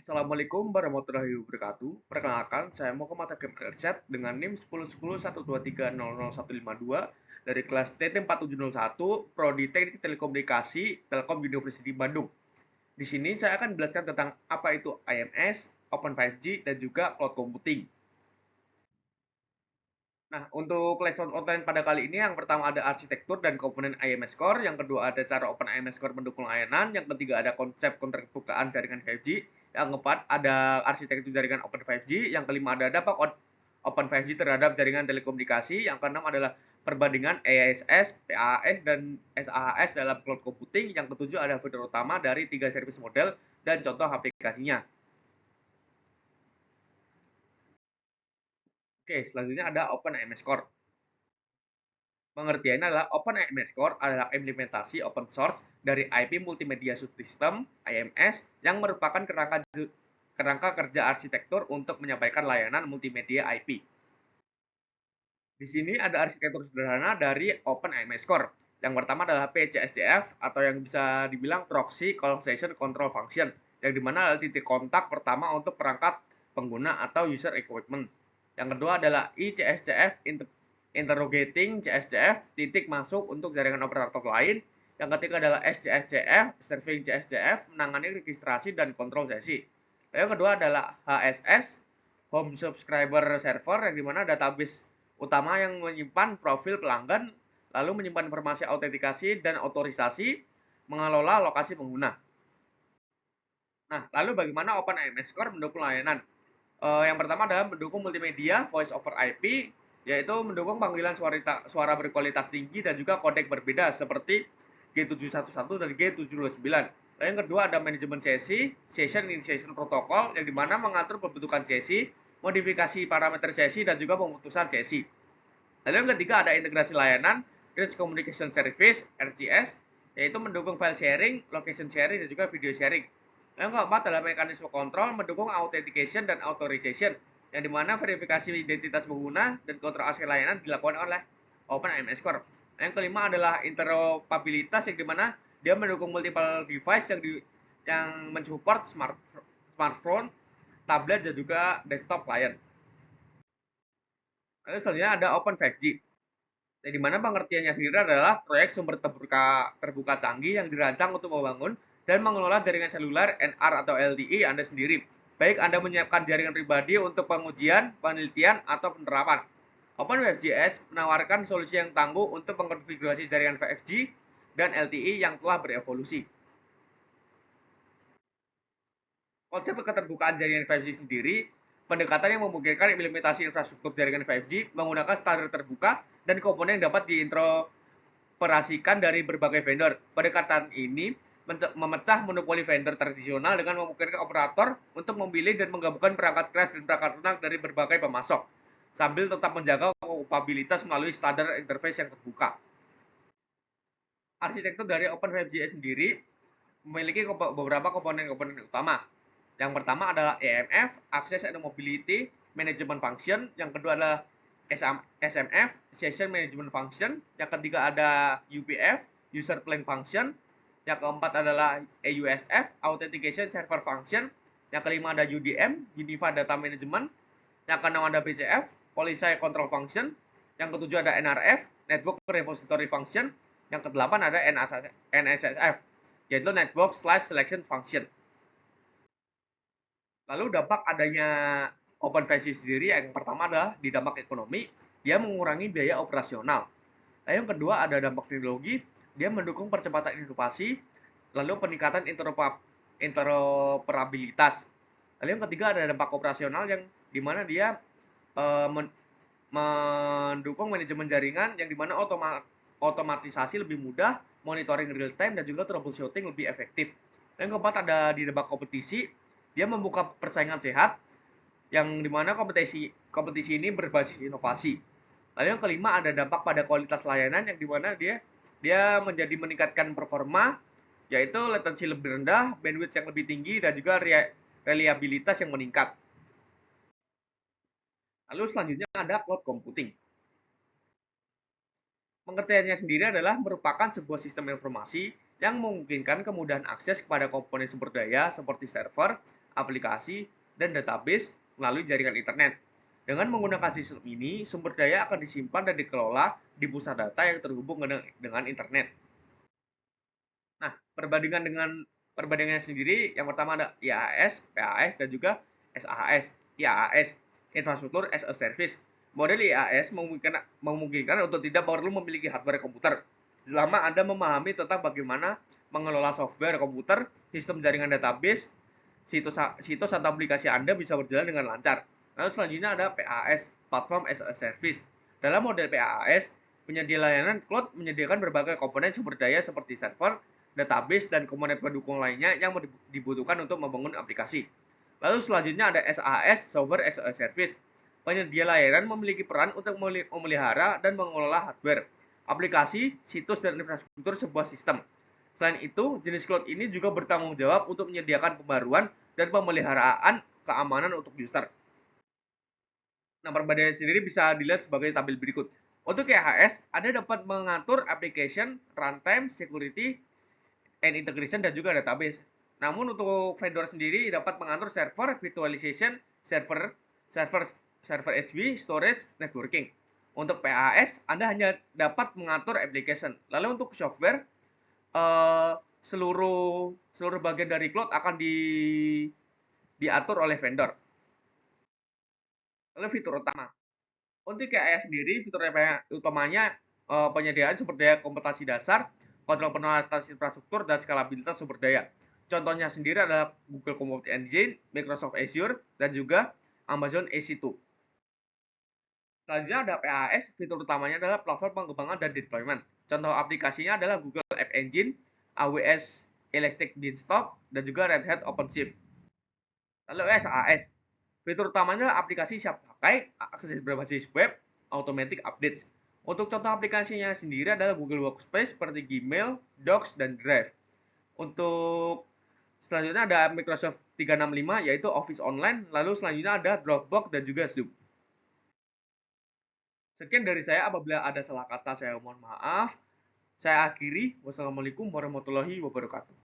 Assalamualaikum warahmatullahi wabarakatuh. Perkenalkan, saya Muhammad Hakim Ersyad dengan NIM 1010123005152 dari kelas TT4701 Prodi Teknik Telekomunikasi Telkom University Bandung. Di sini saya akan menjelaskan tentang apa itu IMS, Open 5G, dan juga cloud computing. Nah, untuk lesson online pada kali ini yang pertama ada arsitektur dan komponen IMS Core, yang kedua ada cara Open IMS Core mendukung layanan, yang ketiga ada konsep keterbukaan jaringan 5G, yang keempat ada arsitektur jaringan Open 5G, yang kelima ada dampak Open 5G terhadap jaringan telekomunikasi, yang keenam adalah perbandingan EASS, PAS, dan SAHS dalam cloud computing, yang ketujuh ada fitur utama dari tiga service model dan contoh aplikasinya. Oke, selanjutnya ada Open IMS Core. Pengertiannya adalah Open IMS Core adalah implementasi open source dari IP Multimedia Subsystem (IMS) yang merupakan kerangka kerja arsitektur untuk menyampaikan layanan multimedia IP. Di sini ada arsitektur sederhana dari Open IMS Core. Yang pertama adalah PCSDF atau yang bisa dibilang Proxy Conversation Control Function, yang dimana adalah titik kontak pertama untuk perangkat pengguna atau user equipment. Yang kedua adalah ICSCF Interrogating CSCF titik masuk untuk jaringan operator lain. Yang ketiga adalah SCSCF Serving CSCF menangani registrasi dan kontrol sesi. Yang kedua adalah HSS Home Subscriber Server, yang dimana database utama yang menyimpan profil pelanggan, lalu menyimpan informasi autentikasi dan otorisasi, mengelola lokasi pengguna. Nah, lalu bagaimana Open IMS Core mendukung layanan? Yang pertama adalah mendukung multimedia voice over IP, yaitu mendukung panggilan suara berkualitas tinggi dan juga kodek berbeda seperti G711 dan G729. Lalu yang kedua ada manajemen sesi, session initiation protocol, yang dimana mengatur pembentukan sesi, modifikasi parameter sesi, dan juga pemutusan sesi. Lalu yang ketiga ada integrasi layanan, Rich Communication Service, RCS, yaitu mendukung file sharing, location sharing, dan juga video sharing. Yang keempat adalah mekanisme kontrol mendukung authentication dan authorization, yang dimana verifikasi identitas pengguna dan kontrol aksès layanan dilakukan oleh Open IMS Core. Yang kelima adalah interoperabilitas, yang dimana dia mendukung multiple device yang mensupport smartphone, tablet, dan juga desktop client. Lalu selanjutnya ada Open 5G. Di mana pengertiannya sendiri adalah proyek sumber terbuka canggih yang dirancang untuk membangun dan mengelola jaringan seluler NR atau LTE Anda sendiri. Baik Anda menyiapkan jaringan pribadi untuk pengujian, penelitian, atau penerapan. Open 5GS menawarkan solusi yang tangguh untuk mengkonfigurasi jaringan 5G dan LTE yang telah berevolusi. Konsep keterbukaan jaringan 5G sendiri, pendekatan yang memungkinkan implementasi infrastruktur jaringan 5G menggunakan standar terbuka dan komponen yang dapat diinteroperasikan dari berbagai vendor. Pendekatan ini memecah monopoli vendor tradisional dengan memungkinkan operator untuk memilih dan menggabungkan perangkat keras dan perangkat lunak dari berbagai pemasok, sambil tetap menjaga kompatibilitas melalui standar interface yang terbuka. Arsitektur dari Open 5G sendiri memiliki beberapa komponen-komponen utama. Yang pertama adalah EMF, Access and Mobility Management Function. Yang kedua adalah SMF, Session Management Function. Yang ketiga ada UPF, User Plan Function. Yang keempat adalah AUSF, Authentication Server Function. Yang kelima ada UDM, Unified Data Management. Yang keenam ada BCF, Policy Control Function. Yang ketujuh ada NRF, Network Repository Function. Yang kedelapan ada NSSF, yaitu Network/Selection Function. Lalu dampak adanya Open 5G sendiri, yang pertama adalah di dampak ekonomi, dia mengurangi biaya operasional. Lalu yang kedua ada dampak teknologi, dia mendukung percepatan inovasi, lalu peningkatan interoperabilitas. Lalu yang ketiga ada dampak operasional, yang dimana dia mendukung manajemen jaringan, yang dimana otomatisasi lebih mudah, monitoring real time, dan juga troubleshooting lebih efektif. Yang keempat ada di dampak kompetisi, dia membuka persaingan sehat, yang dimana kompetisi ini berbasis inovasi. Lalu yang kelima ada dampak pada kualitas layanan, yang dimana dia menjadi meningkatkan performa, yaitu latensi lebih rendah, bandwidth yang lebih tinggi, dan juga reliabilitas yang meningkat. Lalu selanjutnya ada cloud computing. Pengertiannya sendiri adalah merupakan sebuah sistem informasi yang memungkinkan kemudahan akses kepada komponen sumber daya seperti server, aplikasi, dan database melalui jaringan internet. Dengan menggunakan sistem ini, sumber daya akan disimpan dan dikelola di pusat data yang terhubung dengan internet. Nah, perbandingannya sendiri, yang pertama ada IaaS, PaaS, dan juga SaaS. IaaS, Infrastructure as a Service. Model IaaS memungkinkan untuk tidak perlu memiliki hardware komputer, selama Anda memahami tentang bagaimana mengelola software komputer, sistem jaringan database, situs atau aplikasi Anda bisa berjalan dengan lancar. Lalu selanjutnya ada PaaS, Platform as a Service. Dalam model PaaS, penyedia layanan cloud menyediakan berbagai komponen sumber daya seperti server, database, dan komponen pendukung lainnya yang dibutuhkan untuk membangun aplikasi. Lalu selanjutnya ada SaaS, Software as a Service. Penyedia layanan memiliki peran untuk memelihara dan mengelola hardware, aplikasi, situs, dan infrastruktur sebuah sistem. Selain itu, jenis cloud ini juga bertanggung jawab untuk menyediakan pembaruan dan pemeliharaan keamanan untuk user. Nah, perbandingan sendiri bisa dilihat sebagai tabel berikut. Untuk IaaS, Anda dapat mengatur application, runtime, security, and integration, dan juga database. Namun untuk vendor sendiri dapat mengatur server, virtualization, server, server HV, storage, networking. Untuk PaaS, Anda hanya dapat mengatur application. Lalu untuk software, seluruh bagian dari cloud akan diatur oleh vendor. Lalu fitur utama. Untuk KAS sendiri, fitur utamanya penyediaan sumber daya komputasi dasar, kontrol penuh atas infrastruktur, dan skalabilitas sumber daya. Contohnya sendiri adalah Google Computing Engine, Microsoft Azure, dan juga Amazon EC2. Selanjutnya ada PaaS, fitur utamanya adalah platform pengembangan dan deployment. Contoh aplikasinya adalah Google App Engine, AWS Elastic Beanstalk, dan juga Red Hat OpenShift. Lalu SaaS, fitur utamanya adalah aplikasi siap pakai, akses berbasis web, automatic updates. Untuk contoh aplikasinya sendiri adalah Google Workspace seperti Gmail, Docs, dan Drive. Untuk selanjutnya ada Microsoft 365 yaitu Office Online, lalu selanjutnya ada Dropbox dan juga Zoom. Sekian dari saya, apabila ada salah kata saya mohon maaf. Saya akhiri. Wassalamualaikum warahmatullahi wabarakatuh.